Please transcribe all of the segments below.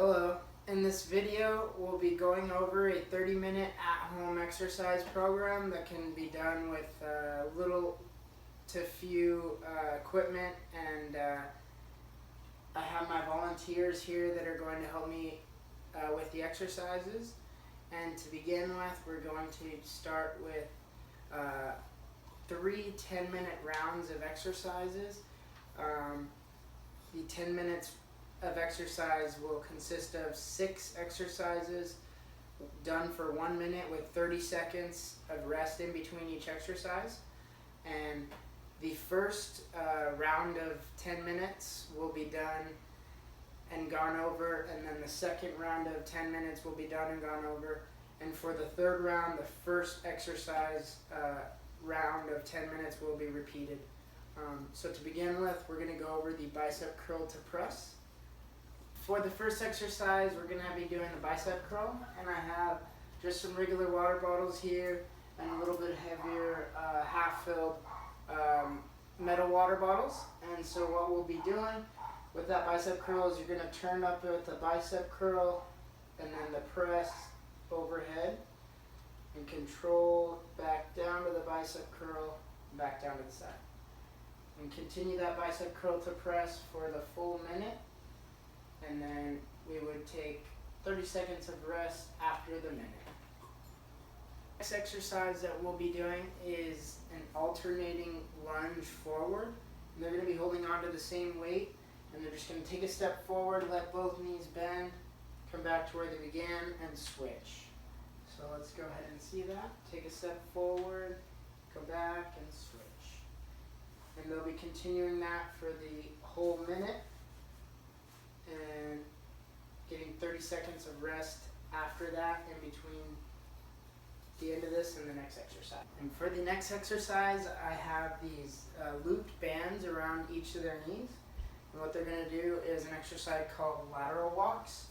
Hello. In this video, we'll be going over a 30-minute at-home exercise program that can be done with little to few equipment, and I have my volunteers here that are going to help me with the exercises. And to begin with, we're going to start with 3 10-minute rounds of exercises. The 10 minutes of exercise will consist of 6 exercises done for 1 minute with 30 seconds of rest in between each exercise. And the first round of 10 minutes will be done and gone over, and then the second round of 10 minutes will be done and gone over. And for the third round, the first exercise round of 10 minutes will be repeated. So to begin with, we're going to go over the bicep curl to press. For the first exercise, we're going to be doing the bicep curl, and I have just some regular water bottles here and a little bit heavier half-filled metal water bottles. And so what we'll be doing with that bicep curl is you're going to turn up with the bicep curl and then the press overhead and control back down to the bicep curl, back down to the side. And continue that bicep curl to press for the full minute, and then we would take 30 seconds of rest after the minute. Next exercise that we'll be doing is an alternating lunge forward. And they're going to be holding on to the same weight, and they're just going to take a step forward, let both knees bend, come back to where they began, and switch. So let's go ahead and see that. Take a step forward, go back, and switch. And they'll be continuing that for the whole minute and getting 30 seconds of rest after that in between the end of this and the next exercise. And for the next exercise, I have these looped bands around each of their knees. And what they're going to do is an exercise called lateral walks,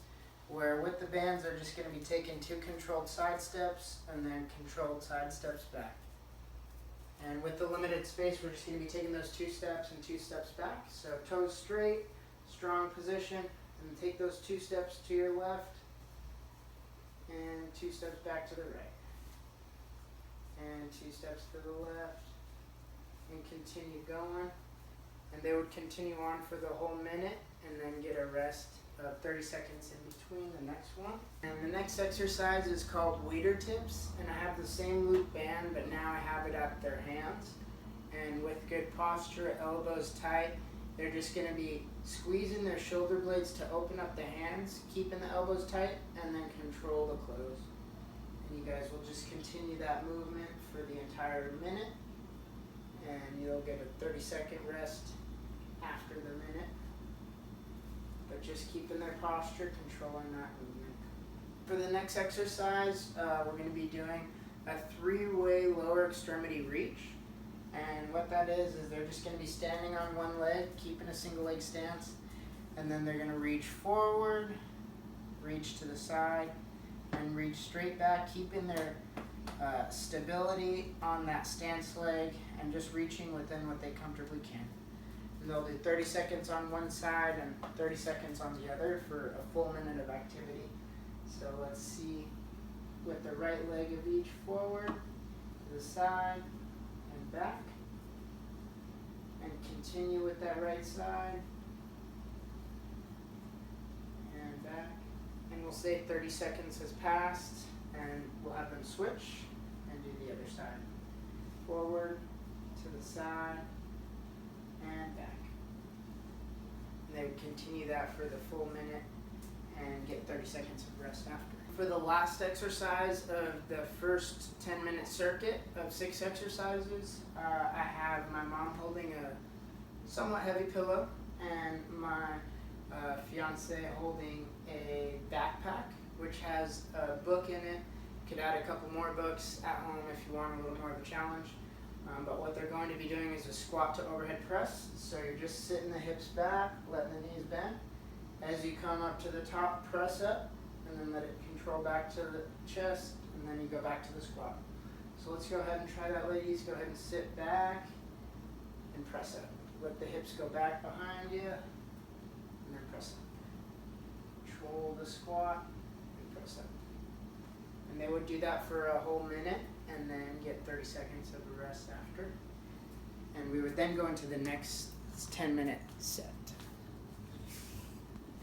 where with the bands they're just going to be taking 2 controlled side steps and then controlled side steps back. And with the limited space, we're just going to be taking those 2 steps and 2 steps back. So toes straight, strong position, and take those 2 steps to your left and 2 steps back to the right. And 2 steps to the left, and continue going. And they would continue on for the whole minute and then get a rest of 30 seconds in between the next one. And the next exercise is called waiter tips, and I have the same loop band, but now I have it at their hands. And with good posture, elbows tight, they're just going to be squeezing their shoulder blades to open up the hands, keeping the elbows tight, and then control the close. And you guys will just continue that movement for the entire minute, and you'll get a 30-second rest after the minute. But just keeping their posture, controlling that movement. For the next exercise, we're going to be doing a 3-way lower extremity reach. And what that is they're just going to be standing on one leg, keeping a single leg stance, and then they're going to reach forward, reach to the side, and reach straight back, keeping their stability on that stance leg and just reaching within what they comfortably can. And they'll do 30 seconds on one side and 30 seconds on the other for a full minute of activity. So let's see, with the right leg of each forward, to the side, and back. And continue with that right side, and back. And we'll say 30 seconds has passed, and we'll have them switch and do the other side. Forward, to the side, and back. And they would continue that for the full minute and get 30 seconds of rest after. For the last exercise of the first 10-minute circuit of 6 exercises, I have my mom holding a somewhat heavy pillow and my fiance holding a backpack which has a book in it. You could add a couple more books at home if you want a little more of a challenge. But what they're going to be doing is a squat to overhead press. So you're just sitting the hips back, letting the knees bend. As you come up to the top, press up, and then let it control back to the chest, and then you go back to the squat. So let's go ahead and try that, ladies. Go ahead and sit back and press up. Let the hips go back behind you, and then press up. Control the squat, and press up. And they would do that for a whole minute and then get 30 seconds of a rest after. And we would then go into the next 10-minute set.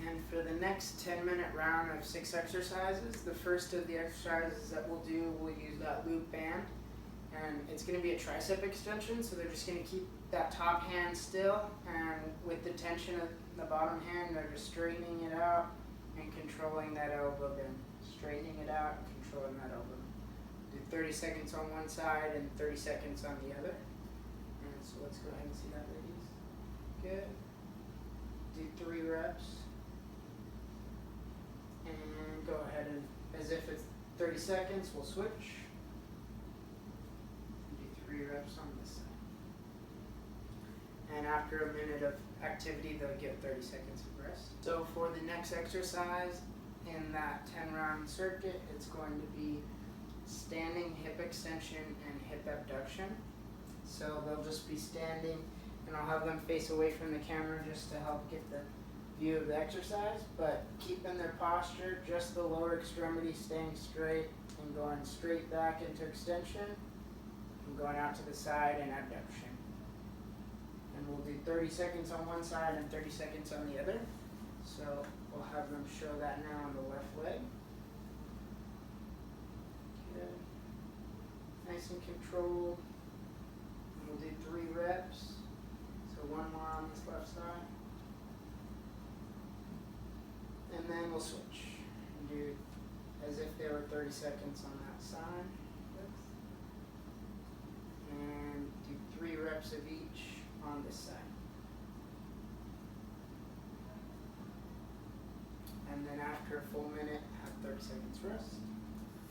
And for the next 10-minute round of 6 exercises, the first of the exercises that we'll do, we'll use that loop band. And it's going to be a tricep extension, so they're just going to keep that top hand still, and with the tension of the bottom hand, they're just straightening it out and controlling that elbow, then straightening it out and controlling that elbow. Do 30 seconds on one side and 30 seconds on the other. And so let's go ahead and see that, ladies. Good. Do 3 reps. And go ahead and, as if it's 30 seconds, we'll switch. Do 3 reps on this side. And after a minute of activity, they'll get 30 seconds of rest. So for the next exercise in that 10-round circuit, it's going to be standing hip extension and hip abduction. So they'll just be standing, and I'll have them face away from the camera just to help get the view of the exercise, but keeping their posture, just the lower extremity staying straight and going straight back into extension and going out to the side and abduction. And we'll do 30 seconds on one side and 30 seconds on the other. So we'll have them show that now on the left leg. Good. Nice and controlled. And we'll do 3 reps. So 1 more on this left side. And then we'll switch and do as if there were 30 seconds on that side. And do 3 reps of each on this side. And then after a full minute, have 30 seconds rest.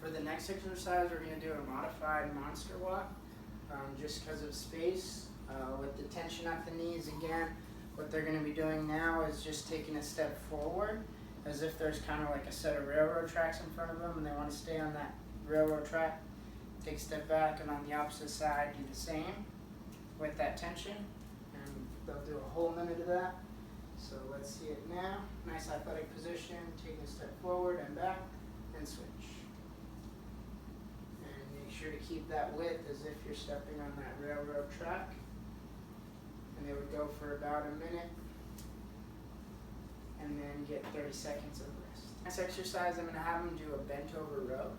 For the next exercise, we're going to do a modified monster walk, just because of space. With the tension at the knees again, what they're going to be doing now is just taking a step forward, as if there's kind of like a set of railroad tracks in front of them and they want to stay on that railroad track. Take a step back, and on the opposite side, do the same with that tension. And they'll do a whole minute of that. So let's see it now. Nice athletic position, taking a step forward and back, and switch. And make sure to keep that width as if you're stepping on that railroad track. And they would go for about a minute, and then get 30 seconds of rest. Next exercise, I'm going to have them do a bent over row.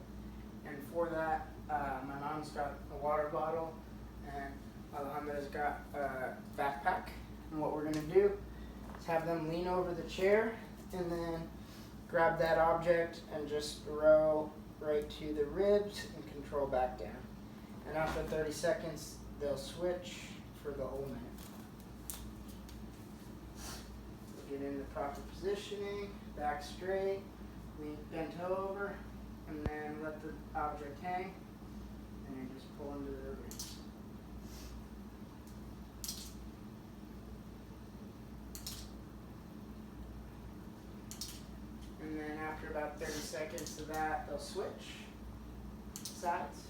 And for that, my mom's got a water bottle, and Alejandro's got a backpack. And what we're going to do is have them lean over the chair and then grab that object and just row right to the ribs and control back down. And after 30 seconds, they'll switch for the whole minute. Get in the proper positioning, back straight, lean bent over, and then let the object hang, and then just pull into the ribs. And then after about 30 seconds of that, they'll switch sides.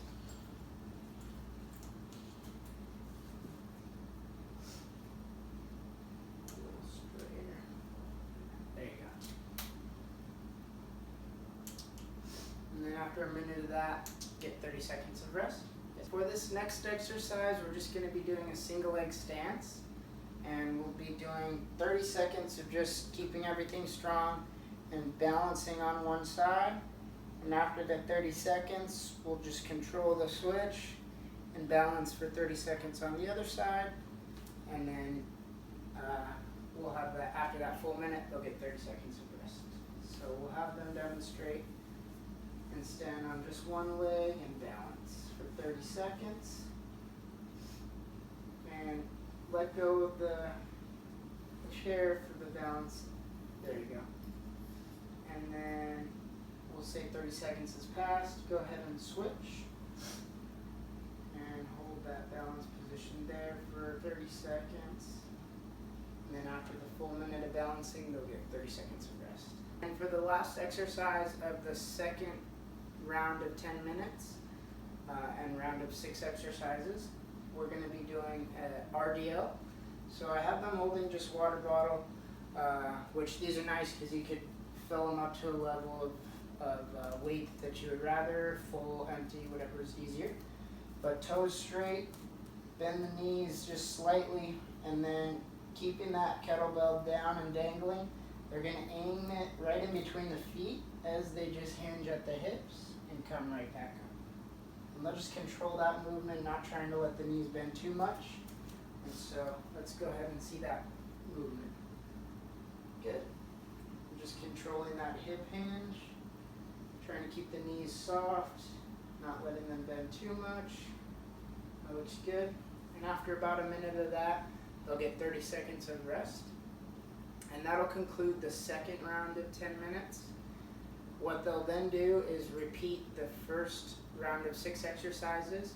After a minute of that, get 30 seconds of rest. For this next exercise, we're just going to be doing a single leg stance, and we'll be doing 30 seconds of just keeping everything strong and balancing on one side. And after that 30 seconds, we'll just control the switch and balance for 30 seconds on the other side. And then we'll have that, after that full minute, they'll get 30 seconds of rest. So we'll have them demonstrate and stand on just one leg and balance for 30 seconds. And let go of the chair for the balance. There you go. And then we'll say 30 seconds has passed. Go ahead and switch. And hold that balance position there for 30 seconds. And then after the full minute of balancing, they'll get 30 seconds of rest. And for the last exercise of the second round of 10 minutes and round of 6 exercises, we're going to be doing RDL. So I have them holding just water bottle, which these are nice because you could fill them up to a level of weight that you would rather, full, empty, whatever is easier. But toes straight, bend the knees just slightly, and then keeping that kettlebell down and dangling. They're going to aim it right in between the feet as they just hinge at the hips and come right back up. And they'll just control that movement, not trying to let the knees bend too much. And so let's go ahead and see that movement. Good. Just controlling that hip hinge, trying to keep the knees soft, not letting them bend too much. That looks good. And after about a minute of that, they'll get 30 seconds of rest. And that'll conclude the second round of 10 minutes. What they'll then do is repeat the first round of 6 exercises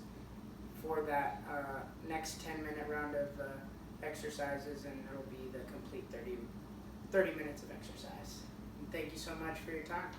for that next 10-minute round of exercises, and it'll be the complete 30 minutes of exercise. And thank you so much for your time.